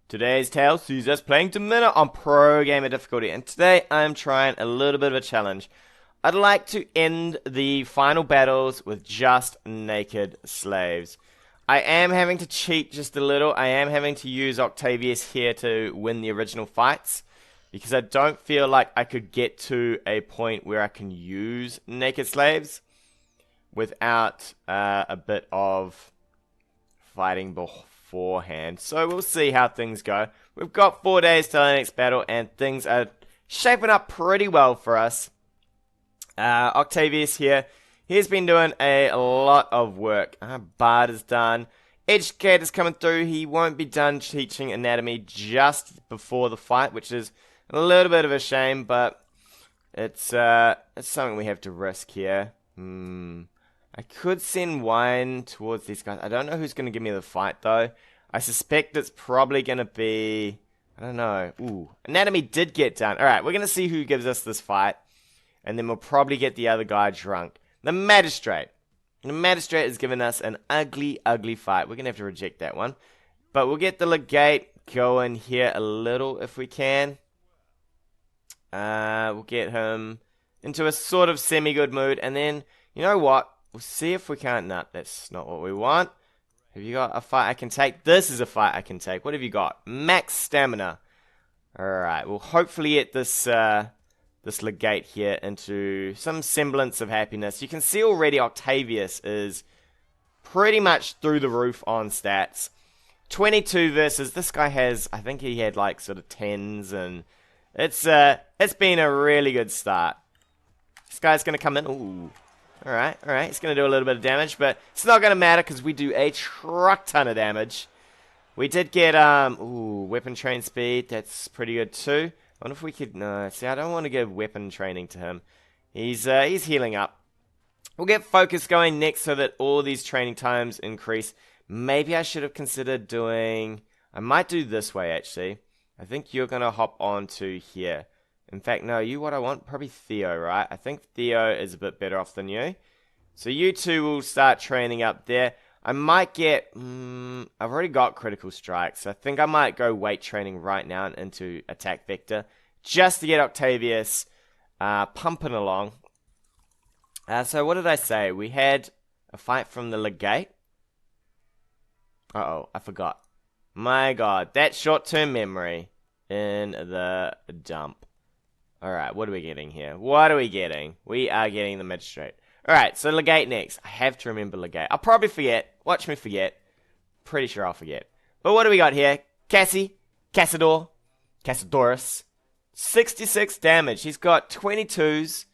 Today's tale sees us playing Domina on Pro Gamer difficulty, and today I'm trying a little bit of a challenge. I'd like to end the final battles with just naked slaves. I am having to cheat just a little. I am having to use Octavius here to win the original fights, because I don't feel like I could get to a point where I can use naked slaves without a bit of fighting beforehand. So we'll see how things go. We've got 4 days till the next battle, and things are shaping up pretty well for us. Octavius here, he's been doing a lot of work. Bard is done. Educator's coming through. He won't be done teaching anatomy just before the fight, which is a little bit of a shame, but it's something we have to risk here. I could send wine towards these guys. I don't know who's going to give me the fight, though. I suspect it's probably going to be... I don't know. Ooh, anatomy did get done. Alright, we're going to see who gives us this fight. And then we'll probably get the other guy drunk. The Magistrate. The Magistrate has given us an ugly, ugly fight. We're going to have to reject that one. But we'll get the Legate going here a little if we can. We'll get him into a sort of semi-good mood. And then, you know what? We'll see if we can't... Nah, that's not what we want. Have you got a fight I can take? This is a fight I can take. What have you got? Max stamina. Alright, we'll hopefully get this Legate here into some semblance of happiness. You can see already Octavius is pretty much through the roof on stats. 22 versus... This guy has... I think he had like sort of 10s, and it's been a really good start. This guy's going to come in... Ooh. Alright, he's going to do a little bit of damage, but it's not going to matter because we do a truck ton of damage. We did get, weapon train speed, that's pretty good too. I wonder if we could, no, see, I don't want to give weapon training to him. He's healing up. We'll get focus going next so that all these training times increase. Maybe I should have considered doing, I might do this way actually. I think you're going to hop onto here. In fact, no, what I want? Probably Theo, right? I think Theo is a bit better off than you. So you two will start training up there. I might get... I've already got critical strikes. So I think I might go weight training right now and into attack vector. Just to get Octavius pumping along. So what did I say? We had a fight from the Legate. Uh-oh, I forgot. My god, that short-term memory in the dump. Alright, what are we getting here? What are we getting? We are getting the Magistrate. Alright, so Legate next. I have to remember Legate. I'll probably forget. Watch me forget. Pretty sure I'll forget. But what do we got here? Cassadorus. 66 damage. He's got 22s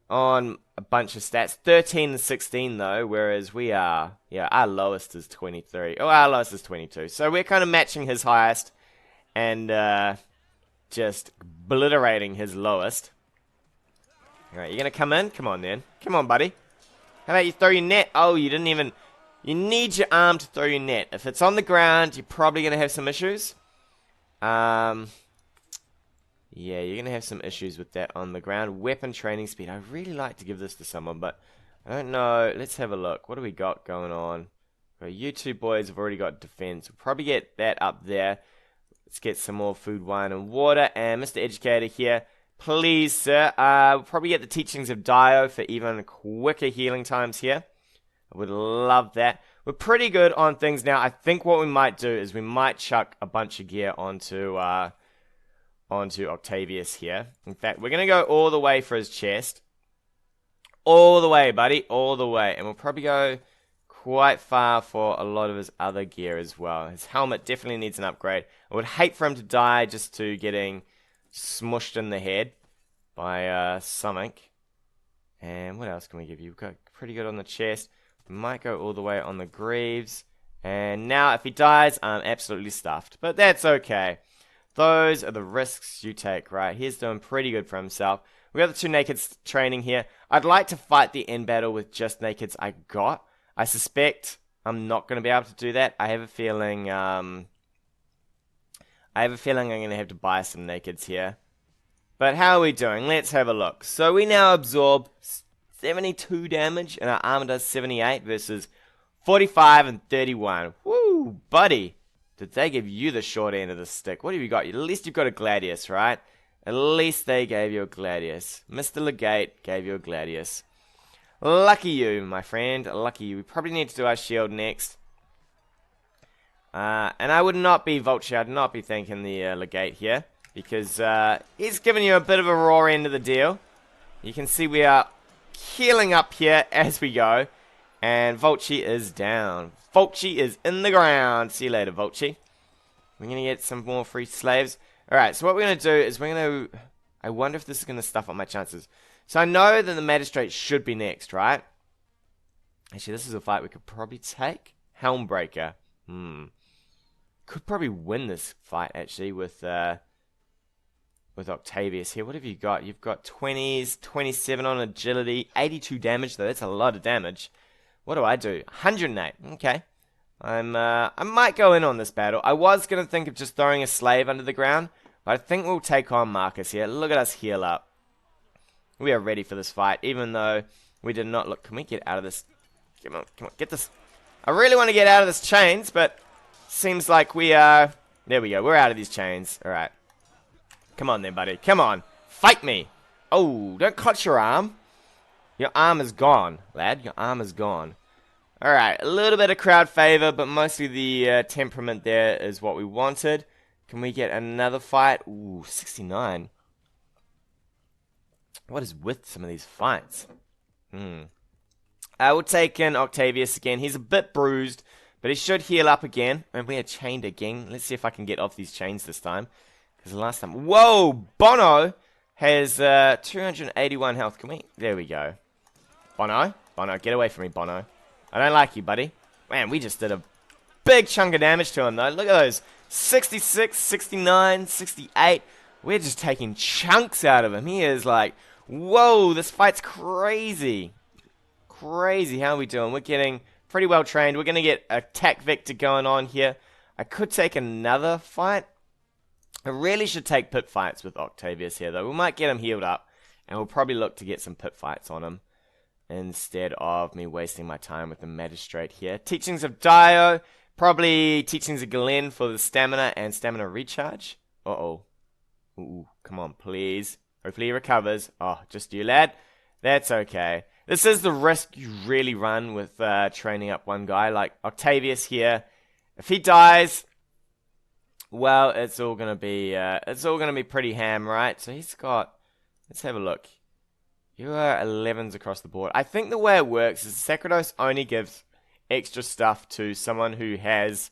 on a bunch of stats. 13 and 16 though, whereas we are... Yeah, our lowest is 23. Oh, our lowest is 22. So we're kind of matching his highest. And, just obliterating his lowest. Alright, you're gonna come in? Come on then. Come on, buddy. How about you throw your net? Oh, you didn't even... You need your arm to throw your net. If it's on the ground, you're probably gonna have some issues. Yeah, you're gonna have some issues with that on the ground. Weapon training speed. I really like to give this to someone, but I don't know. Let's have a look. What do we got going on? Well, you two boys have already got defense. We'll probably get that up there. Let's get some more food, wine, and water. And Mr. Educator here, please, sir. We'll probably get the teachings of Dio for even quicker healing times here. I would love that. We're pretty good on things now. I think what we might do is we might chuck a bunch of gear onto Octavius here. In fact, we're going to go all the way for his chest. All the way, buddy. All the way. And we'll probably go quite far for a lot of his other gear as well. His helmet definitely needs an upgrade. I would hate for him to die just to getting smushed in the head by something. And what else can we give you? We've got pretty good on the chest. We might go all the way on the greaves. And now if he dies, I'm absolutely stuffed. But that's okay. Those are the risks you take, right? He's doing pretty good for himself. We got the two nakeds training here. I'd like to fight the end battle with just nakeds I got. I suspect I'm not going to be able to do that. I have a feeling I'm going to have to buy some nakeds here. But how are we doing? Let's have a look. So we now absorb 72 damage and our armor does 78 versus 45 and 31. Woo, buddy. Did they give you the short end of the stick? What have you got? At least you've got a Gladius, right? At least they gave you a Gladius. Mr. Legate gave you a Gladius. Lucky you, my friend. Lucky you. We probably need to do our shield next. And I would not be Vulture. I'd not be thanking the Legate here. Because he's giving you a bit of a raw end of the deal. You can see we are healing up here as we go. And Vulture is down. Vulture is in the ground. See you later, Vulture. We're going to get some more free slaves. Alright, so what we're going to do is we're going to... I wonder if this is going to stuff up my chances. So I know that the Magistrate should be next, right? Actually, this is a fight we could probably take. Helmbreaker. Could probably win this fight, actually, with Octavius here. What have you got? You've got 20s, 27 on agility, 82 damage, though. That's a lot of damage. What do I do? 108. Okay. I might go in on this battle. I was going to think of just throwing a slave under the ground, but I think we'll take on Marcus here. Look at us heal up. We are ready for this fight, even though we did not look... Can we get out of this? Come on, get this. I really want to get out of this chains, but seems like we are... There we go, we're out of these chains. Alright. Come on then, buddy. Come on. Fight me. Oh, don't clutch your arm. Your arm is gone, lad. Your arm is gone. Alright, a little bit of crowd favor, but mostly the temperament there is what we wanted. Can we get another fight? Ooh, 69. What is with some of these fights? I will take in Octavius again. He's a bit bruised, but he should heal up again. And we are chained again. Let's see if I can get off these chains this time. Because the last time... Whoa! Bono has 281 health. Can we... There we go. Bono, get away from me, Bono. I don't like you, buddy. Man, we just did a big chunk of damage to him, though. Look at those. 66, 69, 68. We're just taking chunks out of him. He is like, whoa, this fight's crazy. Crazy. How are we doing? We're getting pretty well trained. We're going to get attack vector going on here. I could take another fight. I really should take pit fights with Octavius here, though. We might get him healed up. And we'll probably look to get some pit fights on him, instead of me wasting my time with the Magistrate here. Teachings of Dio. Probably Teachings of Galen for the stamina and stamina recharge. Uh-oh. Ooh, come on, please. Hopefully he recovers. Oh, just you, lad. That's okay. This is the risk you really run with training up one guy. Like Octavius here. If he dies, well, it's all gonna be pretty ham, right? So he's got... Let's have a look. You are 11s across the board. I think the way it works is Sacrados only gives extra stuff to someone who has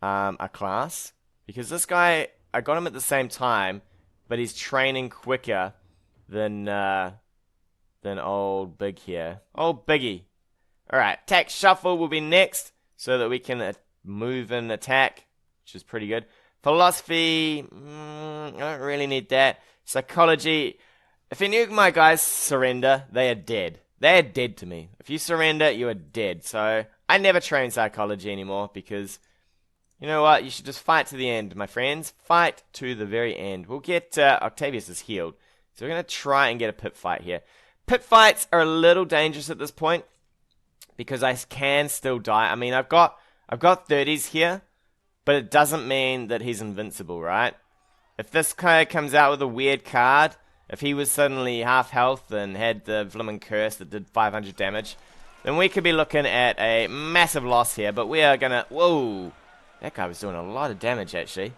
a class. Because this guy, I got him at the same time, but he's training quicker than old Big here. Old Biggie. Alright, attack shuffle will be next, so that we can move and attack, which is pretty good. Philosophy, I don't really need that. Psychology... If any of my guys surrender, they are dead. They are dead to me. If you surrender, you are dead. So, I never train psychology anymore because, you know what? You should just fight to the end, my friends. Fight to the very end. We'll get, Octavius is healed. So we're going to try and get a pit fight here. Pit fights are a little dangerous at this point because I can still die. I mean, I've got 30s here, but it doesn't mean that he's invincible, right? If this guy comes out with a weird card... If he was suddenly half health and had the Vlimmen Curse that did 500 damage, then we could be looking at a massive loss here. But we are going to... Whoa! That guy was doing a lot of damage, actually.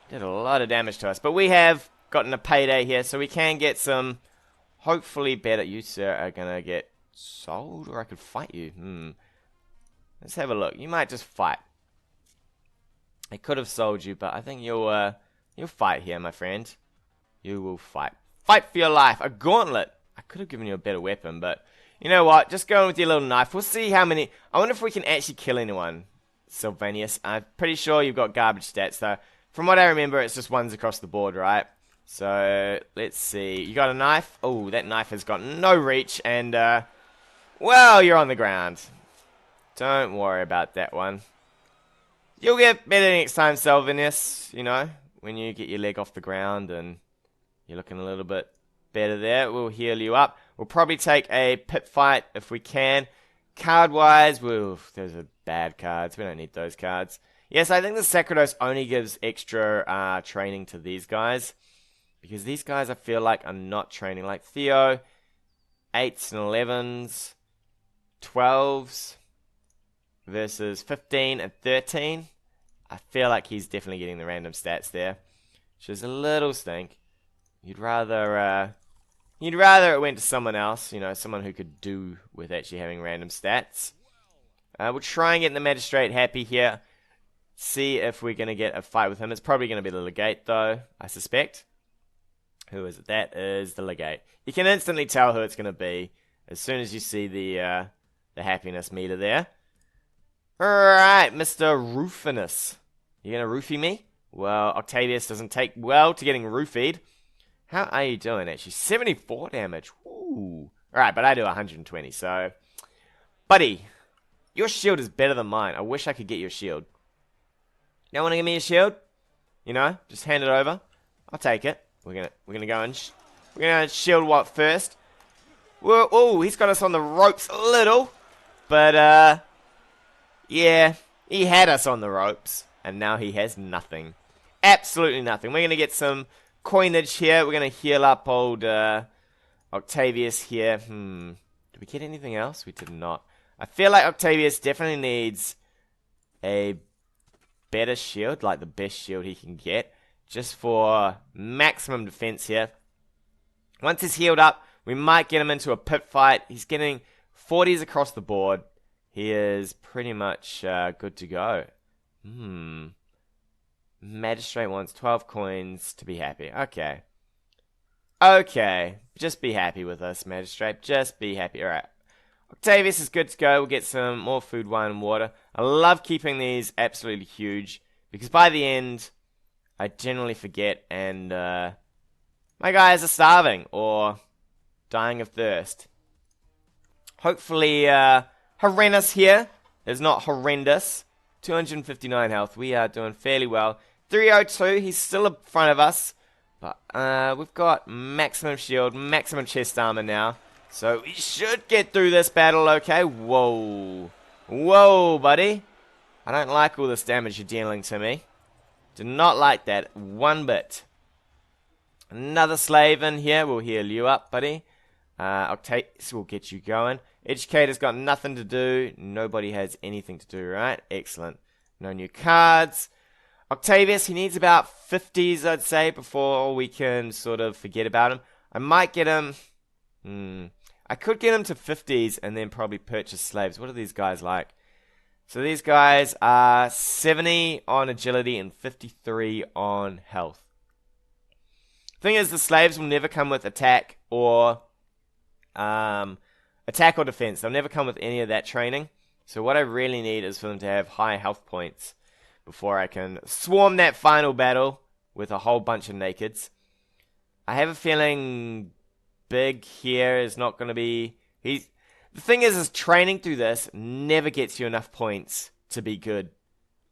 Did a lot of damage to us. But we have gotten a payday here, so we can get some, hopefully better... You, sir, are going to get sold, or I could fight you. Let's have a look. You might just fight. I could have sold you, but I think you'll fight here, my friend. You will fight. Fight for your life. A gauntlet. I could have given you a better weapon, but you know what? Just go in with your little knife. We'll see how many... I wonder if we can actually kill anyone, Sylvanus. I'm pretty sure you've got garbage stats, though. From what I remember, it's just ones across the board, right? So, let's see. You got a knife? Oh, that knife has got no reach, and, well, you're on the ground. Don't worry about that one. You'll get better next time, Sylvanus, you know, when you get your leg off the ground and... You're looking a little bit better there. We'll heal you up. We'll probably take a pit fight if we can. Card-wise, those are bad cards. We don't need those cards. Yes, I think the Sacrados only gives extra training to these guys. Because these guys, I feel like, are not training. Like Theo, 8s and 11s, 12s versus 15 and 13. I feel like he's definitely getting the random stats there. Which is a little stink. You'd rather it went to someone else, you know, someone who could do with actually having random stats. We'll try and get the Magistrate happy here. See if we're going to get a fight with him. It's probably going to be the Legate, though, I suspect. Who is it? That is the Legate. You can instantly tell who it's going to be as soon as you see the happiness meter there. Alright, Mr. Roofiness. You going to roofie me? Well, Octavius doesn't take well to getting roofied. How are you doing, actually? 74 damage. Ooh. Alright, but I do 120, so... Buddy, your shield is better than mine. I wish I could get your shield. You don't want to give me a shield? You know, just hand it over. I'll take it. We're gonna go and we're gonna shield what first? Whoa, oh, he's got us on the ropes a little, but yeah, he had us on the ropes, and now he has nothing, absolutely nothing. We're gonna get some coinage here. We're gonna heal up old Octavius here. Did we get anything else? We did not. I feel like Octavius definitely needs a better shield, like the best shield he can get. Just for maximum defense here. Once he's healed up, we might get him into a pit fight. He's getting 40s across the board. He is pretty much good to go. Magistrate wants 12 coins to be happy. Okay. Okay. Just be happy with us, Magistrate. Just be happy. Alright. Octavius is good to go. We'll get some more food, wine, and water. I love keeping these absolutely huge. Because by the end... I generally forget, and my guys are starving or dying of thirst. Hopefully, horrendous here is not horrendous. 259 health. We are doing fairly well. 302. He's still in front of us, but we've got maximum shield, maximum chest armor now, so we should get through this battle. Okay. Whoa, whoa, buddy. I don't like all this damage you're dealing to me. Do not like that one bit. Another slave in here. We'll heal you up, buddy. Octavius will get you going. Educator's got nothing to do. Nobody has anything to do, right? Excellent. No new cards. Octavius, he needs about 50s, I'd say, before we can sort of forget about him. I might get him... I could get him to 50s and then probably purchase slaves. What are these guys like? So these guys are 70 on agility and 53 on health. Thing is, the slaves will never come with attack or defense. They'll never come with any of that training. So what I really need is for them to have high health points before I can swarm that final battle with a whole bunch of nakeds. I have a feeling Big here is not going to be... The thing is training through this never gets you enough points to be good.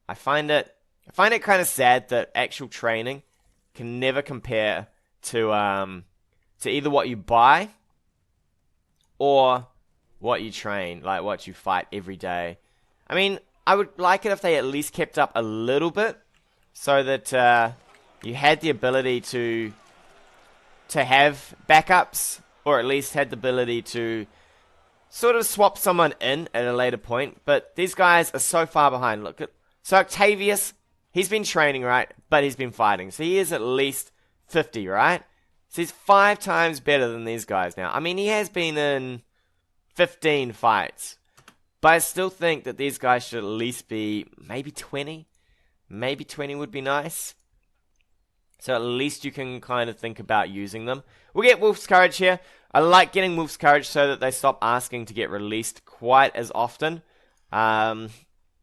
I find it kind of sad that actual training can never compare to either what you buy or what you train, like what you fight every day. I mean, I would like it if they at least kept up a little bit so that you had the ability to have backups, or at least had the ability to sort of swap someone in at a later point. But these guys are so far behind. Look at so Octavius, he's been training, right? But he's been fighting. So he is at least 50, right? So he's 5 times better than these guys now. I mean, he has been in 15 fights. But I still think that these guys should at least be maybe 20. Maybe 20 would be nice. So at least you can kind of think about using them. We'll get Wolf's Courage here. I like getting Wolf's Courage so that they stop asking to get released quite as often.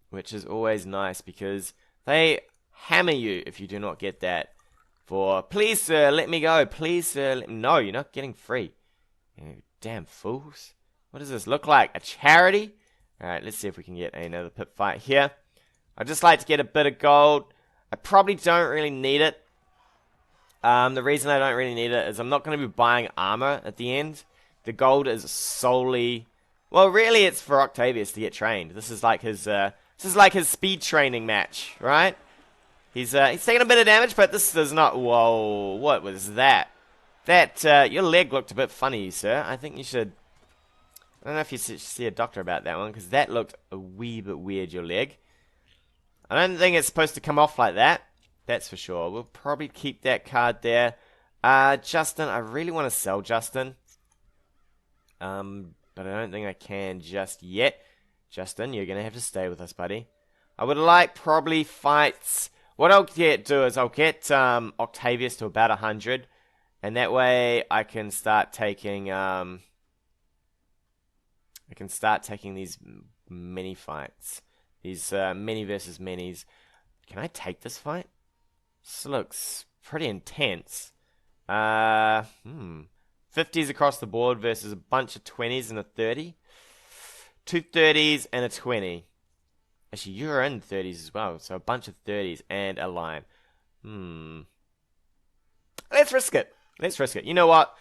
Which is always nice because they hammer you if you do not get that. For, please sir, let me go. Please sir, no, you're not getting free. You damn fools. What does this look like? A charity? Alright, let's see if we can get another pit fight here. I'd just like to get a bit of gold. I probably don't really need it. The reason I don't really need it is I'm not going to be buying armor at the end. The gold is solely... Well, really, it's for Octavius to get trained. This is like his This is like his speed training match, right? He's taking a bit of damage, but this does not... Whoa, what was that? Your leg looked a bit funny, sir. I think you should... I don't know if you should see a doctor about that one, because that looked a wee bit weird, your leg. I don't think it's supposed to come off like that. That's for sure. We'll probably keep that card there. Justin, I really want to sell Justin. But I don't think I can just yet. Justin, you're going to have to stay with us, buddy. I would like probably fights... What I'll do is I'll get Octavius to about 100. And that way I can start taking... I can start taking these mini fights. These mini versus minis. Can I take this fight? This looks pretty intense. 50s across the board versus a bunch of 20s and a 30. 2 30s and a 20. Actually, you're in 30s as well. So a bunch of 30s and a lion. Let's risk it. Let's risk it. You know what?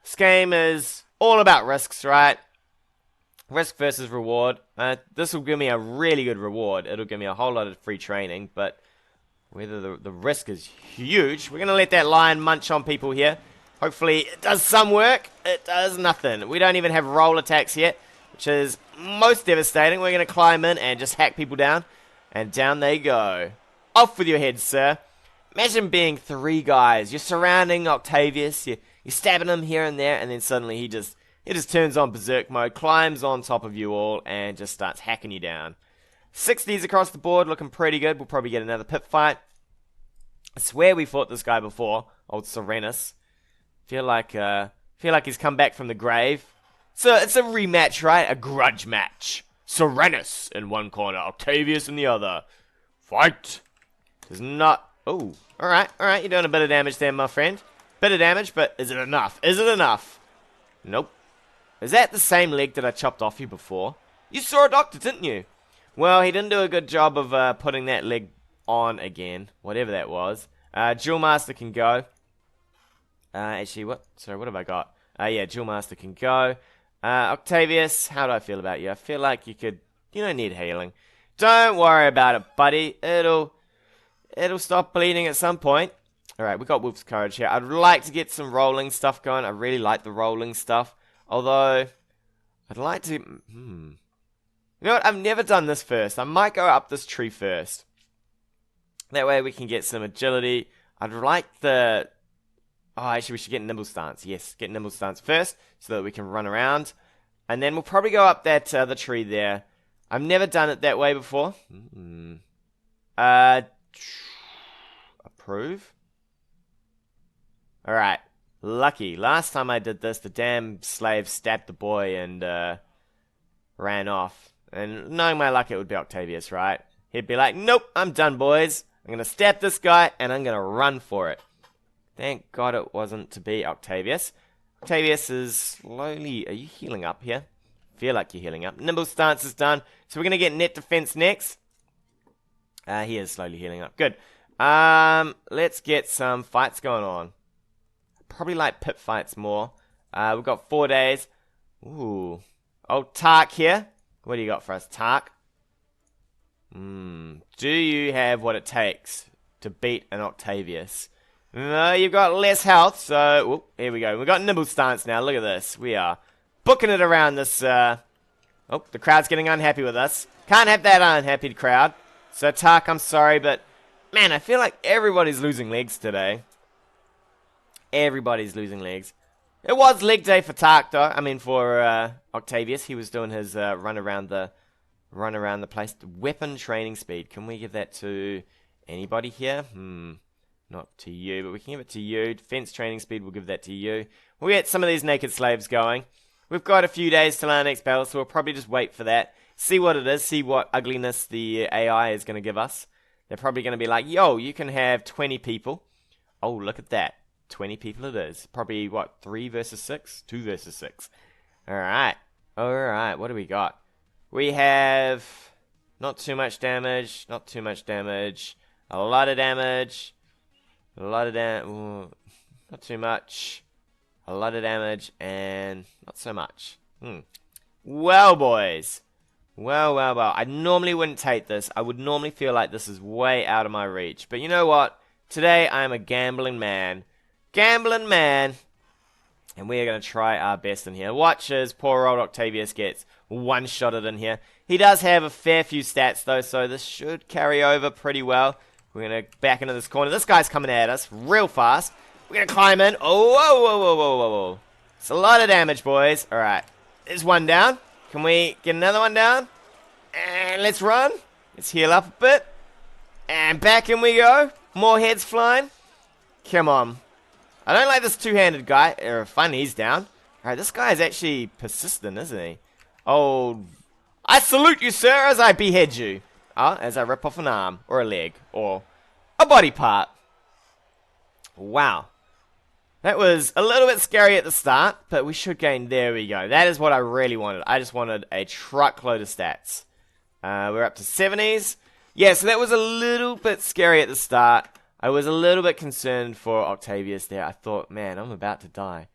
This game is all about risks, right? Risk versus reward. This will give me a really good reward. It'll give me a whole lot of free training, but whether the risk is huge, we're going to let that lion munch on people here. Hopefully it does some work. It does nothing. We don't even have roll attacks yet, which is most devastating. We're going to climb in and just hack people down, and down they go. Off with your head, sir. Imagine being 3 guys. You're surrounding Octavius. You're stabbing him here and there, and then suddenly he just turns on berserk mode, climbs on top of you all, and just starts hacking you down. 60s across the board, looking pretty good. We'll probably get another pit fight. I swear we fought this guy before, old Serenus. Feel like he's come back from the grave. So it's a rematch, right? A grudge match. Serenus in one corner, Octavius in the other. Fight. Does not... Oh, alright, you're doing a bit of damage there, my friend. Bit of damage, but is it enough? Is it enough? Nope. Is that the same leg that I chopped off you before? You saw a doctor, didn't you? Well, he didn't do a good job of putting that leg on again. Whatever that was. Duel Master can go. Actually, what? Sorry, what have I got? Yeah, Duel Master can go. Octavius, how do I feel about you? I feel like you could... You don't need healing. Don't worry about it, buddy. It'll stop bleeding at some point. Alright, we got Wolf's Courage here. I'd like to get some rolling stuff going. I really like the rolling stuff. Although, I'd like to... You know what? I've never done this first. I might go up this tree first. That way we can get some agility. I'd like the... Oh, actually, we should get Nimble Stance. Yes, get Nimble Stance first so that we can run around. And then we'll probably go up that other tree there. I've never done it that way before. Approve. Alright. Lucky. Last time I did this, the damn slave stabbed the boy and ran off. And knowing my luck, it would be Octavius, right? He'd be like, nope, I'm done, boys. I'm going to stab this guy, and I'm going to run for it. Thank God it wasn't to be Octavius. Octavius is slowly... Are you healing up here? Feel like you're healing up. Nimble Stance is done. So we're going to get Net Defense next. He is slowly healing up. Good. Let's get some fights going on. Probably like pit fights more. We've got 4 days. Ooh. Old Tark here. What do you got for us, Tark? Do you have what it takes to beat an Octavius? No, you've got less health, so... here we go. We've got Nimble Stance now. Look at this. We are booking it around this... Oh, the crowd's getting unhappy with us. Can't have that unhappy crowd. So, Tark, I'm sorry, but... Man, I feel like everybody's losing legs today. Everybody's losing legs. It was leg day for Tark, though. I mean, for Octavius. He was doing his run around the place. Weapon training speed. Can we give that to anybody here? Not to you, but we can give it to you. Defense training speed, we'll give that to you. We'll get some of these naked slaves going. We've got a few days till our next battle, so we'll probably just wait for that. See what it is. See what ugliness the AI is going to give us. They're probably going to be like, yo, you can have 20 people. Oh, look at that. 20 people it is. Probably, what, 3 versus 6? 2 versus 6. Alright. Alright, what do we got? We have not too much damage. Not too much damage. A lot of damage. A lot of damage. Not too much. A lot of damage. And not so much. Well, boys. Well, well, well. I normally wouldn't take this. I would normally feel like this is way out of my reach. But you know what? Today I am a gambling man. Gambling man. And we are going to try our best in here. Watch as poor old Octavius gets one-shotted in here. He does have a fair few stats, though, so this should carry over pretty well. We're going to back into this corner. This guy's coming at us real fast. We're going to climb in. Oh, whoa, whoa, whoa, whoa, whoa, whoa. It's a lot of damage, boys. All right. There's one down. Can we get another one down? And let's run. Let's heal up a bit. And back in we go. More heads flying. Come on. I don't like this two-handed guy. Fun, he's down. Alright, this guy is actually persistent, isn't he? Oh, I salute you, sir, as I behead you. As I rip off an arm, or a leg, or a body part. Wow. That was a little bit scary at the start, but we should gain. There we go. That is what I really wanted. I just wanted a truckload of stats. We're up to 70s. Yeah, so that was a little bit scary at the start. I was a little bit concerned for Octavius there. I thought, man, I'm about to die.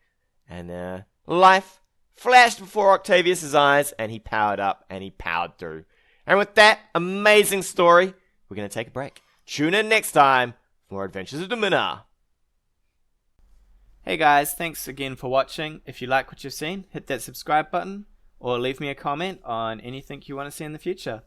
And life flashed before Octavius's eyes, and he powered up, and he powered through. And with that amazing story, we're going to take a break. Tune in next time for more Adventures of Domina. Hey guys, thanks again for watching. If you like what you've seen, hit that subscribe button, or leave me a comment on anything you want to see in the future.